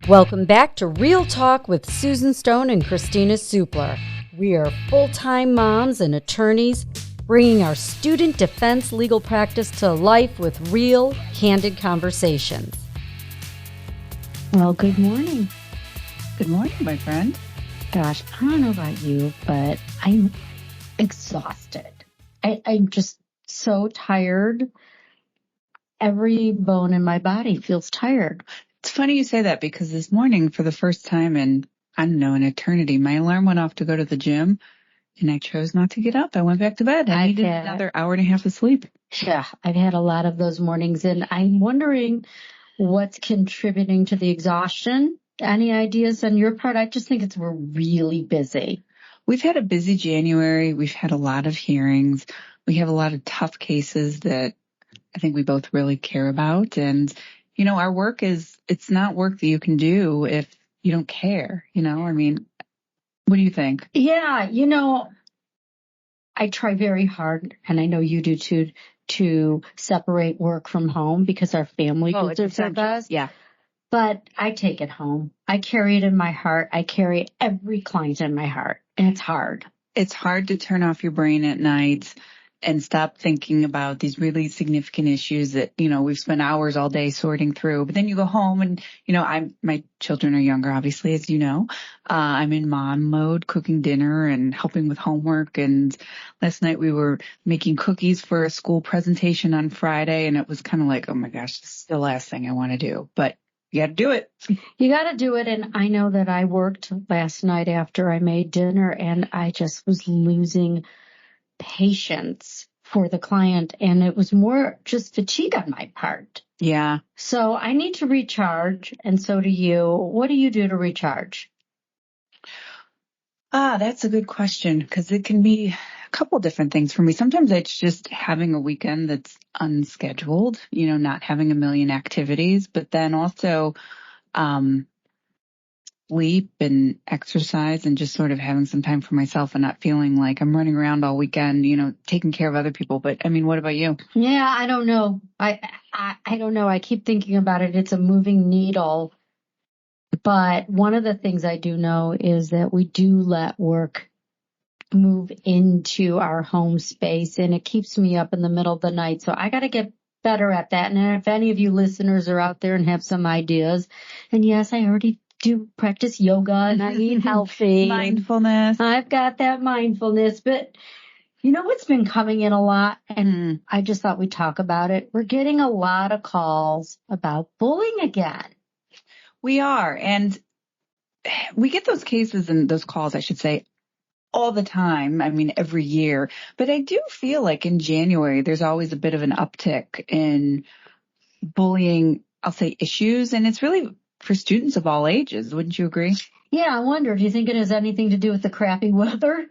Welcome back to Real Talk with Susan Stone and Kristina Supler. We are full-time moms and attorneys bringing our student defense legal practice to life with real, candid conversations. Well, good morning. Good morning, my friend. Gosh, I don't know about you, but I'm exhausted. I'm just so tired. Every bone in my body feels tired. It's funny you say that because this morning, for the first time in, I don't know, an eternity, my alarm went off to go to the gym and I chose not to get up. I went back to bed. I needed another hour and a half of sleep. Yeah, I've had a lot of those mornings and I'm wondering what's contributing to the exhaustion. Any ideas on your part? I just think we're really busy. We've had a busy January. We've had a lot of hearings. We have a lot of tough cases that I think we both really care about. And, you know, our work it's not work that you can do if you don't care, you know? I mean, what do you think? Yeah, I try very hard, and I know you do too, to separate work from home because our family deserves us. Yeah. But I take it home. I carry it in my heart. I carry every client in my heart, and it's hard. It's hard to turn off your brain at night and stop thinking about these really significant issues that, you know, we've spent hours all day sorting through. But then you go home and, you know, my children are younger, obviously, as you know. I'm in mom mode, cooking dinner and helping with homework. And last night we were making cookies for a school presentation on Friday. And it was kind of like, oh my gosh, this is the last thing I want to do. But you got to do it. You got to do it. And I know that I worked last night after I made dinner and I just was losing patience for the client. And it was more just fatigue on my part. Yeah. So I need to recharge. And so do you. What do you do to recharge? That's a good question because it can be a couple different things for me. Sometimes it's just having a weekend that's unscheduled, you know, not having a million activities, but then also sleep and exercise and just sort of having some time for myself and not feeling like I'm running around all weekend, you know, taking care of other people. But I mean, what about you? Yeah, I don't know. I don't know. I keep thinking about it. It's a moving needle. But one of the things I do know is that we do let work move into our home space and it keeps me up in the middle of the night. So I got to get better at that. And if any of you listeners are out there and have some ideas, and yes, I already do practice yoga and I eat healthy. Mindfulness. I've got that mindfulness, but you know what's been coming in a lot? And I just thought we'd talk about it. We're getting a lot of calls about bullying again. We are. And we get those cases and those calls, I should say, all the time. I mean, every year. But I do feel like in January, there's always a bit of an uptick in bullying, I'll say, issues. And it's really for students of all ages. Wouldn't you agree? Yeah, I wonder, do you think it has anything to do with the crappy weather?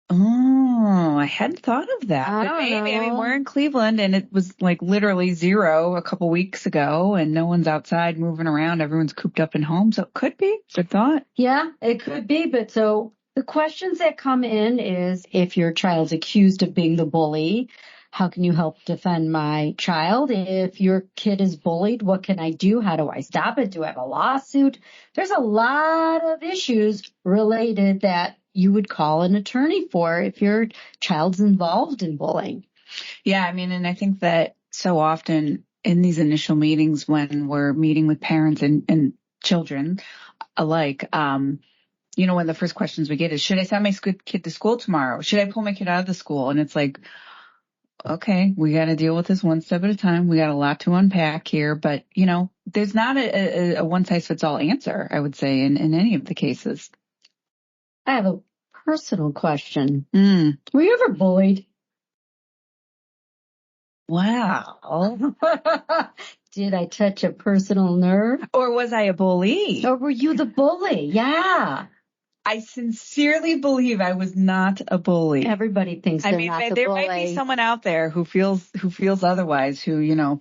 Oh, I hadn't thought of that. I don't know. I mean, we're in Cleveland and it was like literally 0 a couple weeks ago and no one's outside moving around. Everyone's cooped up in home. So it could be. Good thought. Yeah, it could be. But so the questions that come in is if your child's accused of being the bully, how can you help defend my child? If your kid is bullied, what can I do? How do I stop it? Do I have a lawsuit? There's a lot of issues related that you would call an attorney for if your child's involved in bullying. Yeah, I mean, and I think that so often in these initial meetings when we're meeting with parents and children alike, you know, one of the first questions we get is, should I send my kid to school tomorrow? Should I pull my kid out of the school? And it's like, okay, we got to deal with this one step at a time. We got a lot to unpack here, but you know, there's not a one size fits all answer, I would say, in any of the cases. I have a personal question. Were you ever bullied? Wow. Did I touch a personal nerve? Or was I a bully? Or were you the bully? Yeah. I sincerely believe I was not a bully. Everybody thinks they're not the there bully. might be someone out there who feels otherwise, who, you know,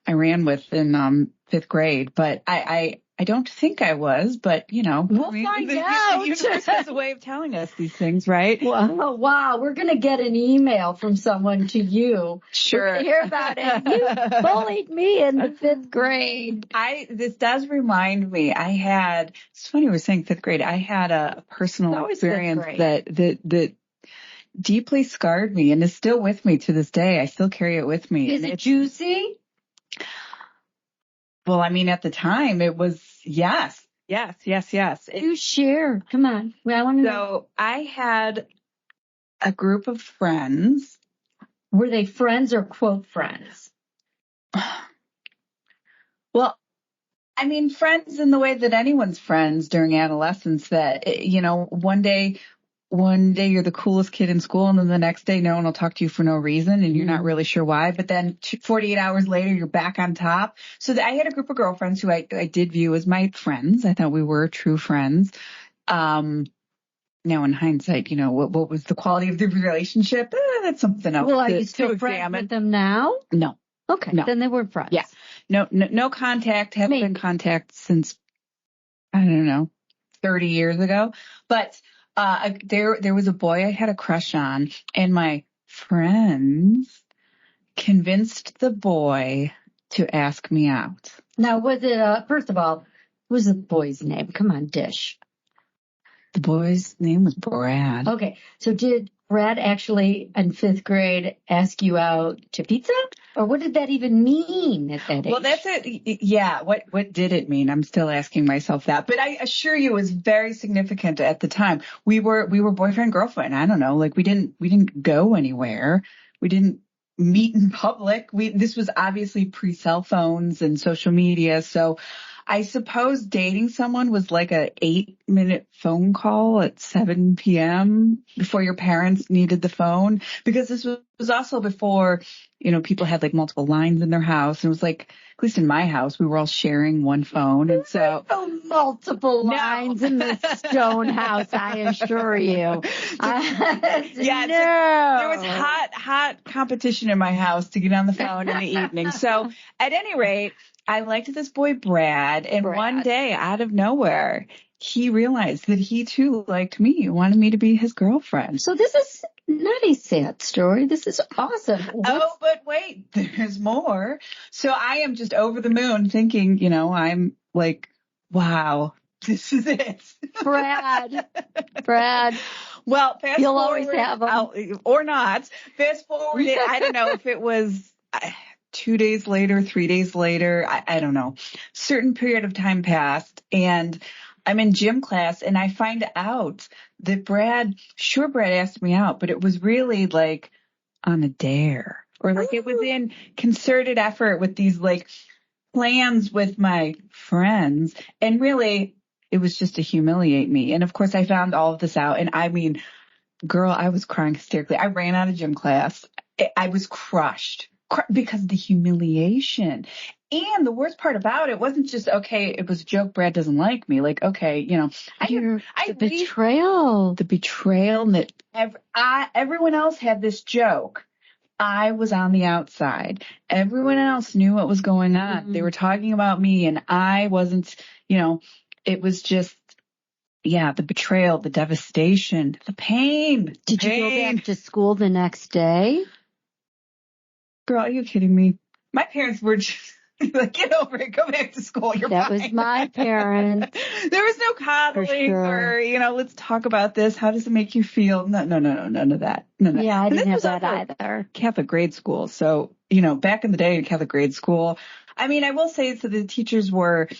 I ran with in 5th grade, but I I don't think I was, but we'll find out. The universe has a way of telling us these things, right? Well, wow, we're going to get an email from someone to you. Sure. We're going to hear about it. You bullied me in the 5th grade. This does remind me. It's funny we're saying 5th grade. I had a personal experience that deeply scarred me and is still with me to this day. I still carry it with me. Is it juicy? Well, I mean, at the time it was, yes. You share. Come on. I want to know. So I had a group of friends. Were they friends or quote friends? Well, I mean, friends in the way that anyone's friends during adolescence, that, one day you're the coolest kid in school, and then the next day no one will talk to you for no reason, and you're not really sure why. But then 48 hours later, you're back on top. So I had a group of girlfriends who I did view as my friends. I thought we were true friends. Now in hindsight, what was the quality of the relationship? That's something else. Well, are you still friends with them now? No. Okay. No. Then they weren't friends. Yeah. No contact. Haven't been in contact since, I don't know, 30 years ago. But there was a boy I had a crush on, and my friends convinced the boy to ask me out. Now, was it, first of all, what was the boy's name? Come on, dish. The boy's name was Brad. Okay. So did Brad actually in 5th grade ask you out to pizza? Or what did that even mean at that age? Well, that's it. Yeah. What did it mean? I'm still asking myself that. But I assure you it was very significant at the time. We were boyfriend, girlfriend. I don't know. Like we didn't go anywhere. We didn't meet in public. This was obviously pre-cell phones and social media. So I suppose dating someone was like a 8-minute phone call at 7 p.m. before your parents needed the phone, because this was also before, people had like multiple lines in their house. And it was like, at least in my house, we were all sharing one phone. And so multiple lines in the Stone house, I assure you. There was hot competition in my house to get on the phone in the evening. So at any rate, I liked this boy, Brad, and one day out of nowhere, he realized that he too liked me, wanted me to be his girlfriend. So this is not a sad story. This is awesome. Oh, but wait, there's more. So I am just over the moon thinking, I'm like, wow, this is it. Brad. Well, fast You'll forward, always have him. Or not. Fast forward, I don't know if it was 2 days later, 3 days later, I don't know. Certain period of time passed, and I'm in gym class, and I find out that Brad asked me out, but it was really like on a dare, or like it was in concerted effort with these like plans with my friends, and really it was just to humiliate me. And of course I found all of this out, and I mean, girl, I was crying hysterically. I ran out of gym class. I was crushed because of the humiliation. And the worst part about it wasn't just, okay, it was a joke, Brad doesn't like me. Like, okay, the betrayal. The betrayal that everyone else had this joke. I was on the outside. Everyone else knew what was going on. Mm-hmm. They were talking about me, and I wasn't, it was just, the betrayal, the devastation, the pain. Did you go back to school the next day? Girl, are you kidding me? My parents were just like, get over it, go back to school. That was my parents. There was no coddling or, let's talk about this. How does it make you feel? No, none of that. None of yeah, that. I didn't have that either. Catholic grade school. So, back in the day in Catholic grade school, I mean, I will say, so the teachers were,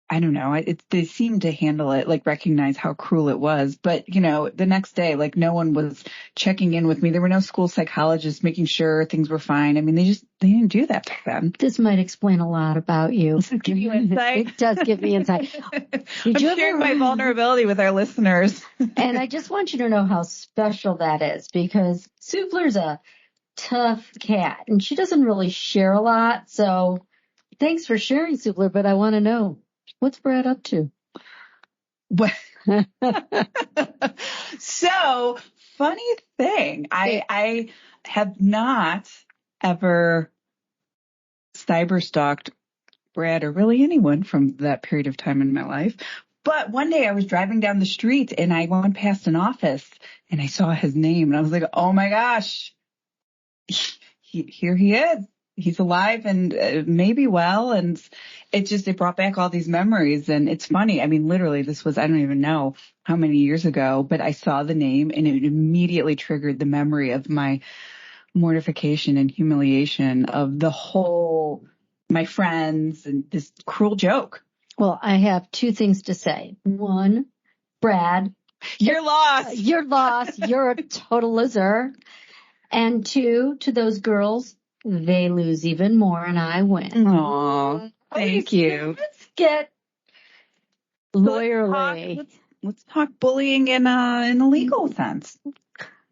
I don't know. They seemed to handle it, like recognize how cruel it was. But, the next day, like no one was checking in with me. There were no school psychologists making sure things were fine. I mean, they didn't do that back then. This might explain a lot about you. Does it give you insight? It does give me insight. I'm sharing my vulnerability with our listeners. And I just want you to know how special that is, because Supler's a tough cat and she doesn't really share a lot. So thanks for sharing, Supler, but I want to know. What's Brad up to? So, funny thing, I have not ever cyberstalked Brad or really anyone from that period of time in my life. But one day I was driving down the street and I went past an office and I saw his name and I was like, oh my gosh, here he is. He's alive and maybe well. And it brought back all these memories. And it's funny. I mean, literally this was, I don't even know how many years ago, but I saw the name and it immediately triggered the memory of my mortification and humiliation of my friends and this cruel joke. Well, I have two things to say. One, Brad, you're lost. You're lost. You're a total loser. And two, to those girls, they lose even more and I win. Aw, thank you. Let's get lawyerly. Let's talk bullying in a legal sense.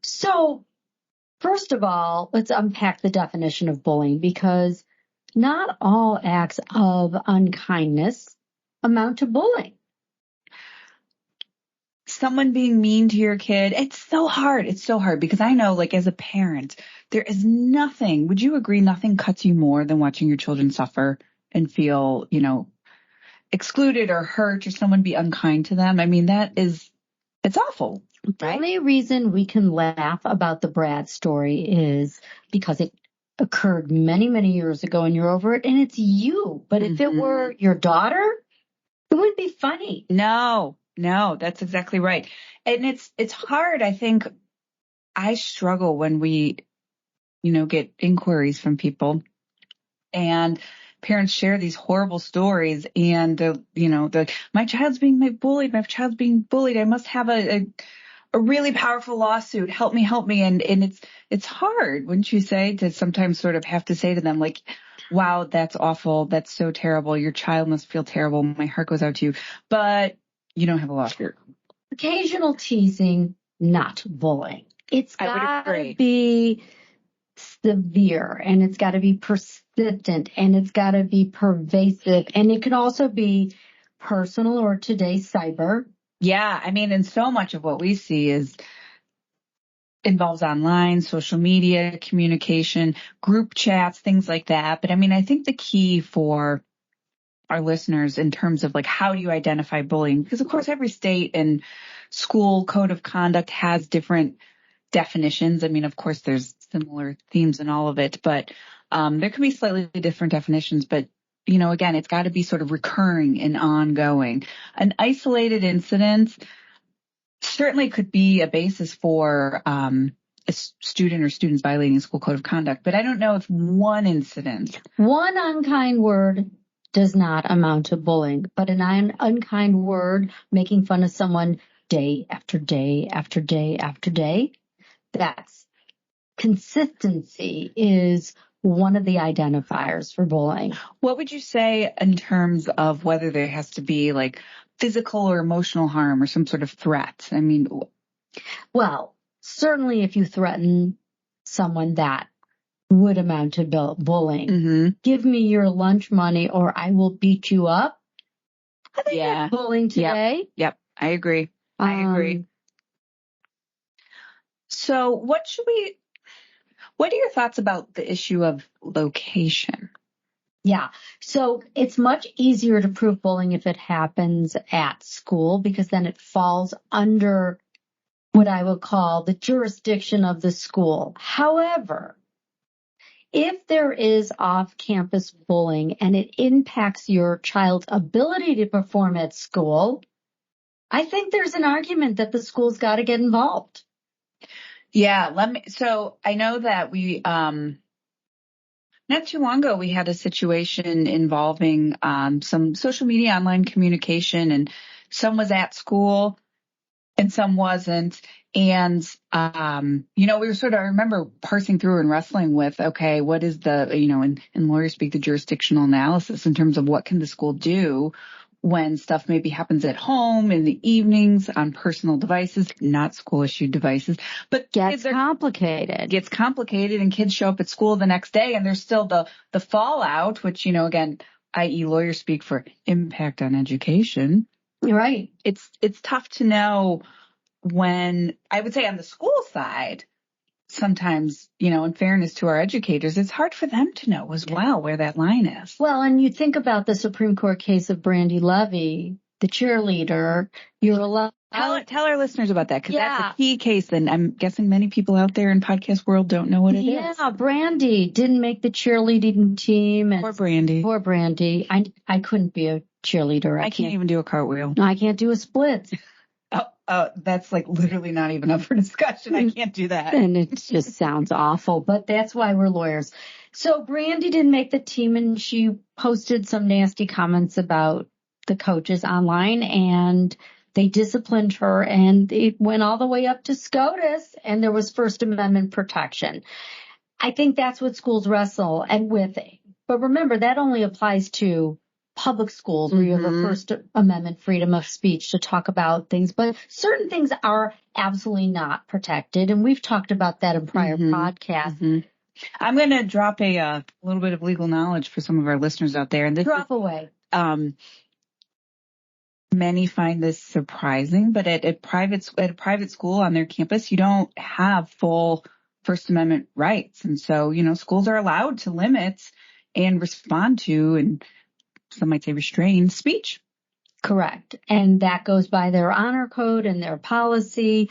So, first of all, let's unpack the definition of bullying, because not all acts of unkindness amount to bullying. Someone being mean to your kid, it's so hard. It's so hard because I know, like, as a parent, there is nothing, would you agree, nothing cuts you more than watching your children suffer and feel, excluded or hurt or someone be unkind to them? I mean, it's awful. Right? The only reason we can laugh about the Brad story is because it occurred many, many years ago and you're over it and it's you. But if it were your daughter, it wouldn't be funny. No, that's exactly right. And it's hard. I think I struggle when we, get inquiries from people and parents share these horrible stories and, my child's being bullied. My child's being bullied. I must have a really powerful lawsuit. Help me. And it's hard, wouldn't you say, to sometimes sort of have to say to them, like, wow, that's awful. That's so terrible. Your child must feel terrible. My heart goes out to you, but you don't have a lawsuit. Occasional teasing, not bullying. It's got to be severe and it's got to be persistent and it's got to be pervasive. And it can also be personal or today's cyber. Yeah. I mean, and so much of what we see involves online, social media, communication, group chats, things like that. But I mean, I think the key for our listeners in terms of like, how do you identify bullying? Because of course, every state and school code of conduct has different definitions. I mean, of course, there's similar themes in all of it, but there can be slightly different definitions. But, again, it's got to be sort of recurring and ongoing. An isolated incident certainly could be a basis for a student or students violating school code of conduct. But I don't know if one incident. One unkind word does not amount to bullying, but an unkind word making fun of someone day after day after day after day, that's consistency is one of the identifiers for bullying. What would you say in terms of whether there has to be like physical or emotional harm or some sort of threat? I mean, well, certainly if you threaten someone, that would amount to bullying. Mm-hmm. Give me your lunch money or I will beat you up. I think that's bullying today. Yep. I agree. So what are your thoughts about the issue of location? Yeah. So it's much easier to prove bullying if it happens at school, because then it falls under what I would call the jurisdiction of the school. However, if there is off-campus bullying and it impacts your child's ability to perform at school, I think there's an argument that the school's got to get involved. Yeah, so I know that we, not too long ago, we had a situation involving, some social media, online communication, and some was at school and some wasn't. And, we were sort of, I remember parsing through and wrestling with, okay, what is the, in lawyers speak, the jurisdictional analysis in terms of what can the school do when stuff maybe happens at home in the evenings on personal devices, not school-issued devices. But gets complicated and kids show up at school the next day and there's still the fallout, which, again, i.e. lawyers speak for impact on education. You're right. It's tough to know when, I would say on the school side, sometimes, in fairness to our educators, it's hard for them to know as well where that line is. Well, and you think about the Supreme Court case of Brandy Levy, the cheerleader, you're allowed. Tell our listeners about that, because that's a key case, and I'm guessing many people out there in podcast world don't know what it is. Yeah, Brandy didn't make the cheerleading team. And Poor Brandy. Poor Brandy. I couldn't be a cheerleader. I can't even do a cartwheel. No, I can't do a split. That's like literally not even up for discussion. I can't do that. And it just sounds awful, but that's why we're lawyers. So Brandy didn't make the team, and she posted some nasty comments about the coaches online, and they disciplined her, and it went all the way up to SCOTUS, and there was First Amendment protection. I think that's what schools wrestle and with. But remember, that only applies to public schools where you have a First Amendment freedom of speech to talk about things. But certain things are absolutely not protected. And we've talked about that in prior podcasts. I'm going to drop a little bit of legal knowledge for some of our listeners out there. And this drop away. Many find this surprising, but at a private school on their campus, you don't have full First Amendment rights. And so, schools are allowed to limit and respond to, and some might say restrain, speech. Correct. And that goes by their honor code and their policy.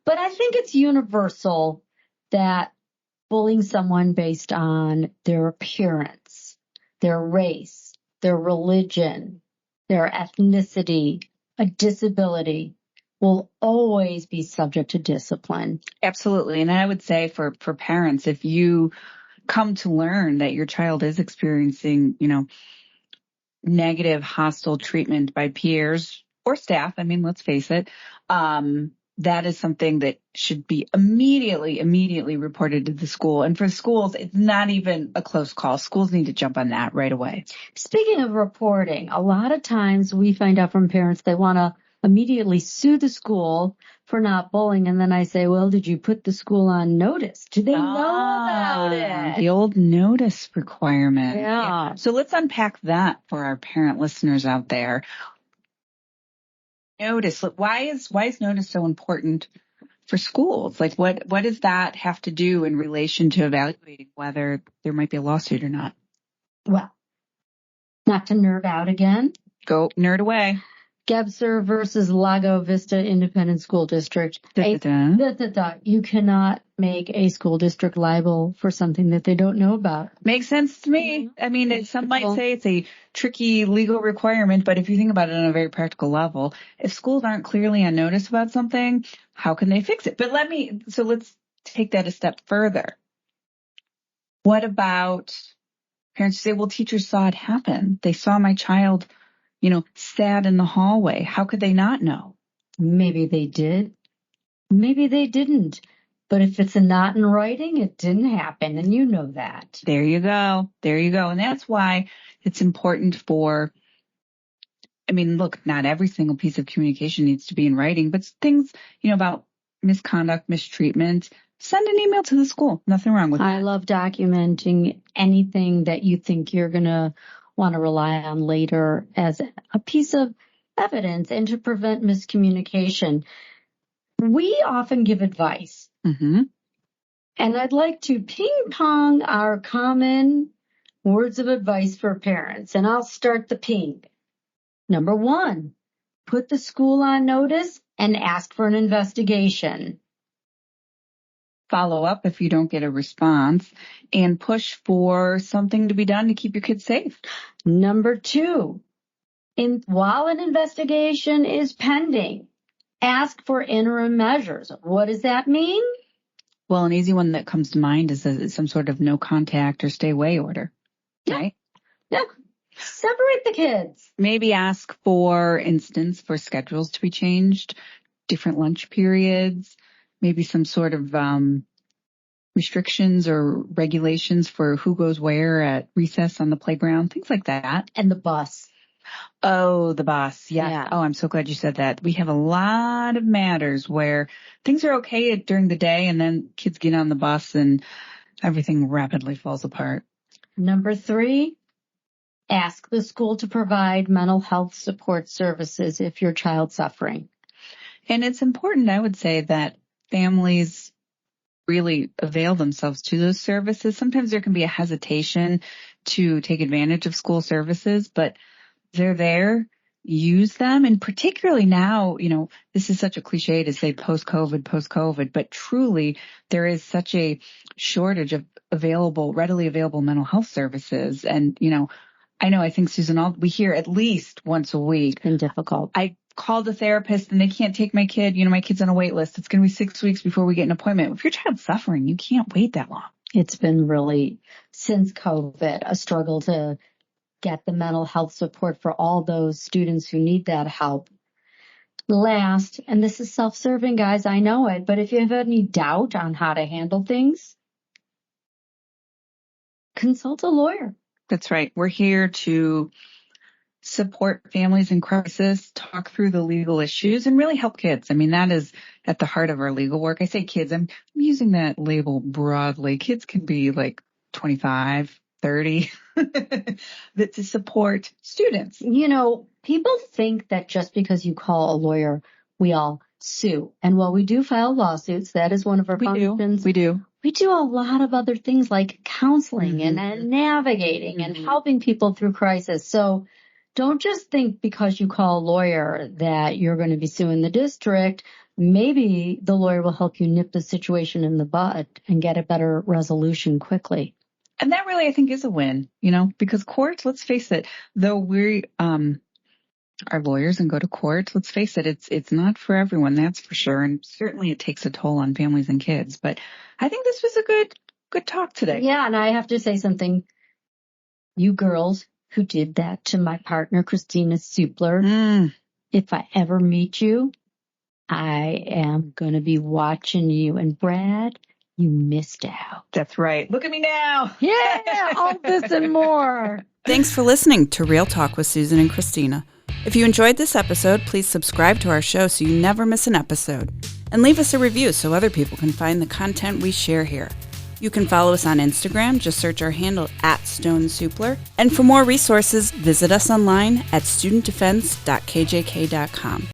But I think it's universal that bullying someone based on their appearance, their race, their religion, their ethnicity, a disability will always be subject to discipline. Absolutely. And I would say for parents, if you come to learn that your child is experiencing, negative, hostile treatment by peers or staff, let's face it, that is something that should be immediately reported to the school. And for schools, it's not even a close call. Schools need to jump on that right away. Speaking of reporting, a lot of times we find out from parents they want to immediately sue the school for not bullying. And then I say, well, did you put the school on notice? Do they know about it? The old notice requirement. Yeah. So let's unpack that for our parent listeners out there. Notice. Why is notice so important for schools? Like what does that have to do in relation to evaluating whether there might be a lawsuit or not? Well, not to nerd out again. Go nerd away. Gebser versus Lago Vista Independent School District. You cannot make a school district liable for something that they don't know about. Makes sense to me. Some might say it's a tricky legal requirement, but if you think about it on a very practical level, if schools aren't clearly on notice about something, how can they fix it? But let's take that a step further. What about parents who say, well, teachers saw it happen. They saw my child sad in the hallway. How could they not know? Maybe they did. Maybe they didn't. But if it's not in writing, it didn't happen. And you know that. There you go. And that's why it's important for, not every single piece of communication needs to be in writing, but things, about misconduct, mistreatment, send an email to the school. Nothing wrong with that. I love documenting anything that you think you're going to want to rely on later as a piece of evidence and to prevent miscommunication. We often give advice. And I'd like to ping pong our common words of advice for parents. And I'll start the ping. Number 1, put the school on notice and ask for an investigation. Follow up if you don't get a response, and push for something to be done to keep your kids safe. Number 2, while an investigation is pending, ask for interim measures. What does that mean? Well, an easy one that comes to mind is some sort of no contact or stay away order, right? Yeah. Separate the kids. Maybe ask for schedules to be changed, different lunch periods, maybe some sort of restrictions or regulations for who goes where at recess on the playground, things like that. And the bus. Oh, the bus. Yes. Yeah. Oh, I'm so glad you said that. We have a lot of matters where things are okay during the day and then kids get on the bus and everything rapidly falls apart. Number 3, ask the school to provide mental health support services if your child's suffering. And it's important, I would say, that families really avail themselves to those services. Sometimes there can be a hesitation to take advantage of school services, but they're there. Use them. And particularly now, this is such a cliche to say post-COVID, but truly there is such a shortage of readily available mental health services. And, I think, Susan, we hear at least once a week. It's been difficult. I called a therapist and they can't take my kid. My kid's on a wait list. It's going to be 6 weeks before we get an appointment. If your child's suffering, you can't wait that long. It's been really, since COVID, a struggle to get the mental health support for all those students who need that help. Last, and this is self-serving, guys, I know it, but if you have any doubt on how to handle things, consult a lawyer. That's right. We're here to support families in crisis, talk through the legal issues, and really help kids. That is at the heart of our legal work. I say kids, I'm using that label broadly. Kids can be like 25, 30, that to support students. People think that just because you call a lawyer, we all sue. And while we do file lawsuits, that is one of our functions. We do. We do a lot of other things like counseling and navigating and helping people through crisis. So don't just think because you call a lawyer that you're going to be suing the district. Maybe the lawyer will help you nip the situation in the bud and get a better resolution quickly. And that really, I think, is a win, because courts, let's face it, though we are lawyers and go to court, let's face it, it's not for everyone, that's for sure. And certainly it takes a toll on families and kids. But I think this was a good talk today. Yeah, and I have to say something. You girls who did that to my partner, Kristina Supler, if I ever meet you, I am going to be watching you. And Brad, you missed out. That's right. Look at me now. Yeah, all this and more. Thanks for listening to Real Talk with Susan and Kristina. If you enjoyed this episode, please subscribe to our show so you never miss an episode. And leave us a review so other people can find the content we share here. You can follow us on Instagram. Just search our handle @StoneSupler. And for more resources, visit us online at studentdefense.kjk.com.